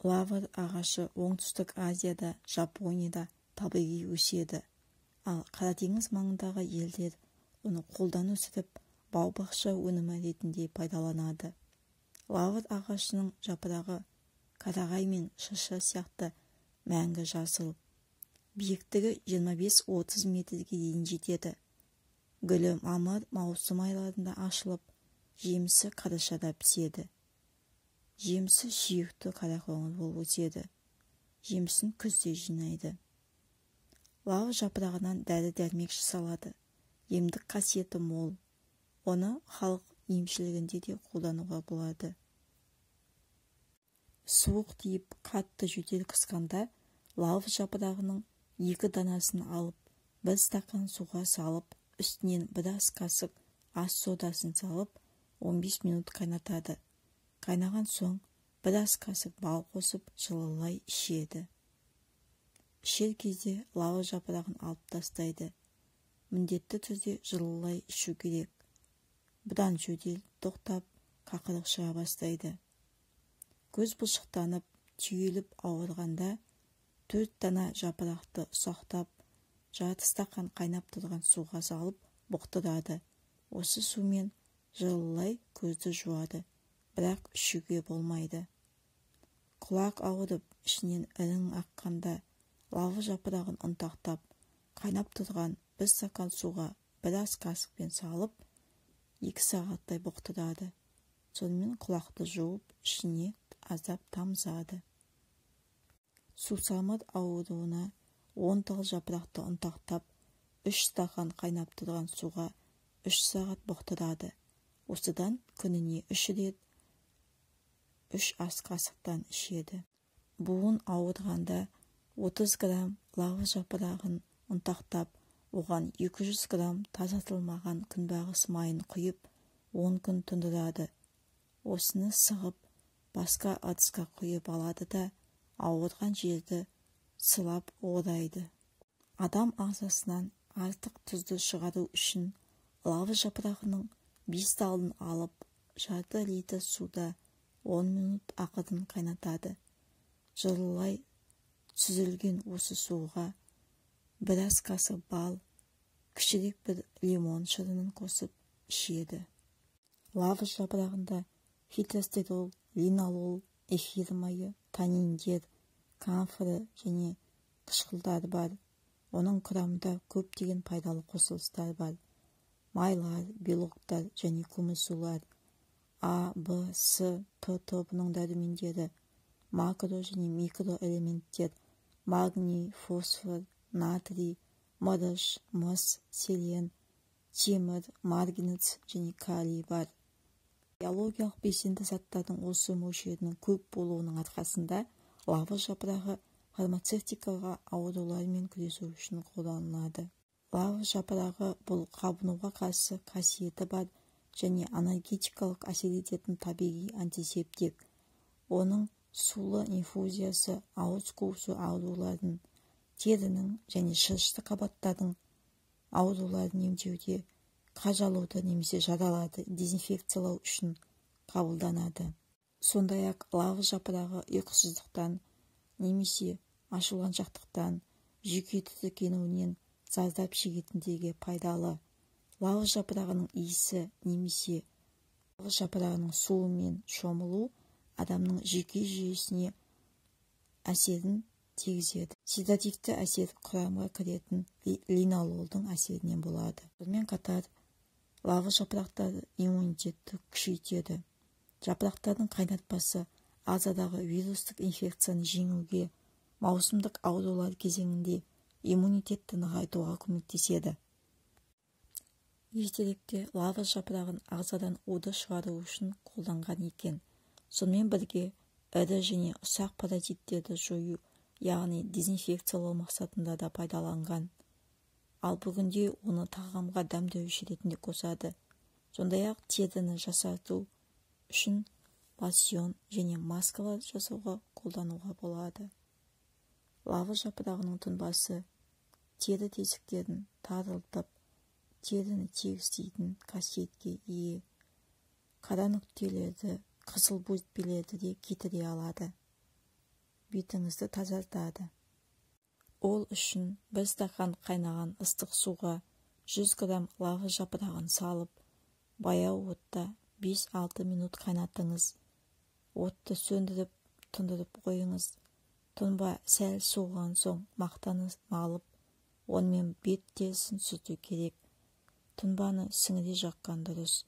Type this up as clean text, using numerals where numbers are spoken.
Лавр ағашы оңтүстік Азияда, Жапонияда табиғи өседі, ал Қаратеңіз маңындағы елдер оны қолдан өсіріп, бау-бақша өнімі ретінде пайдаланады. Лавр ағашының жапырағы қарағай мен шырша сияқты мәңгі жасыл. Биіктігі 25-30 метрге дейін жетеді. Гүлі мамыр-маусым айларында ашылып, жемісі қарашада піседі. Жемісі сүйекті қарақоңыр болып өседі. Жемісін күзде жинайды. Лавр жапырағынан дәрі-дәрмек жасалады. Емдік қасиеті мол. Оны халық емшілігінде де қолдануға болады. Суық тиіп, қатты жөтел қысқанда, лавр жапырағының 2 данасын алып, 1 стакан суға салып, үстінен біраз қасық ас содасын салып, 15 минут қайнатады. Қайнаған соң, біраз қасық бал қосып, жылылай ішеді. Ішер кезде лавр жапырағын алып тастайды. Міндетті түрде жылылай ішу керек. Бұдан жөтел тоқтап, қақырық шыға бастайды. Көз бұлшықтанып, түйіліп ауырғанда 4 дана жапырақты ұсақтап, жарты стақан қайнап тұрған суға салып бұқтырады. Осы сумен жылылай көзді жуады, бірақ ішуге болмайды. Құлақ ауырып, ішінен ірің аққанда, лавр жапырағын ұнтақтап, қайнап тұрған 1 стакан суға біраз қасықпен салып, 2 сағаттай бұқтырады. Сонымен құлақты жуып, ішіне аздап тамызады. Сусамыр ауруына 10 тал жапырақты ұнтақтап, 3 стақан қайнап тұрған суға 3 сағат бұқтырады. Осыдан күніне 3 рет 3 ас қасықтан ішеді. Буын ауырғанда 30 грамм лавр жапырағын ұнтақтап, оған 200 грамм тазартылмаған күнбағыс майын құйып, 10 күн тұндырады. Осыны сығып, басқа ыдысқа құйып алады да, ауырған жерді сылап орайды. Адам ағзасынан артық тұзды шығару үшін лавр жапырағының 5 талын алып, жарты литр суда 10 минут ақырын қайнатады. Жылылай сүзілген осы суға біраз қасық бал, кішірек бір лимон шырынын қосып ішеді. Лавр жапырағында фитостерол, линолол, эфир майы, таниндер, камфоры және қышқылдар бар. Оның құрамында көптеген пайдалы қосылыстар бар. Майлар, белоктар және көмірсулар, А, Б, С, П тобының дәрумендері, макро және микроэлементтер, магний, фосфор, натрий, мырыш, мыс, селен, темір, марганец және калий бар. Биологиялық белсенді заттардың осы мөлшерінің көп болуының арқасында лавр жапырағы фармацевтикаға аурулармен күресу үшін қолданылады. Лавр жапырағы бұл қабынуға қарсы қасиеті бар және анальгетикалық әсер ететін табиғи антисептик. Оның сулы инфузиясы ауыз қуысы ауруларын, терінің және шырышты қабаттардың ауруларын емдеуде, қажалауды немесе жараларды дезинфекциялау үшін қабылданады. Сондай-ақ лавр жапырағы ұйқысыздықтан немесе ашуланшақтықтан, жүйке тітіркенуінен зардап шегетіндерге пайдалы. Лавр жапырағының иісі немесе лавр жапырағының суымен шомылу адамның жүйке жүйесіне әсерін тигізеді. Седативті әсер құрамға кіретін линололдың әсерінен болады. Сонымен қатар лавр жапырақтары иммунитетті күшейтеді. Жапырақтардың қайнатпасы ағзадағы вирустық инфекцияны жеңуге, маусымдық аурулар кезеңінде иммунитетті нығайтуға көмектеседі. Ертеректе лавр жапырағын ағзадан уды шығару үшін қолданған екен. Сонымен бірге ірі және ұсақ паразиттерді жою, яғни дезинфекциялау мақсатында да пайдаланған. Ал бүгінде оны тағамға дәмдеуіш ретінде қосады. Сондай-ақ теріні жасарту үшін лосьон және маскалар жасауға қолдануға болады. Лавр жапырағының тұнбасы тері тесіктерін тарылтып, теріні тегістейтін қасиетке ие. Қара нүктелерді, қызыл бөртпелерді де кетіре алады. бетіңізді тазартады. Ол үшін бір стақан қайнаған ыстық суға 100 грамм лавр жапырағын салып, баяу отта 5-6 минут қайнатыңыз. Отты сөндіріп, тұндырып қойыңыз. Тұнба сәл суыған соң мақтаны алып, онымен бет терісін сүрту керек. Тұнбаны сіңіре жаққан дұрыс.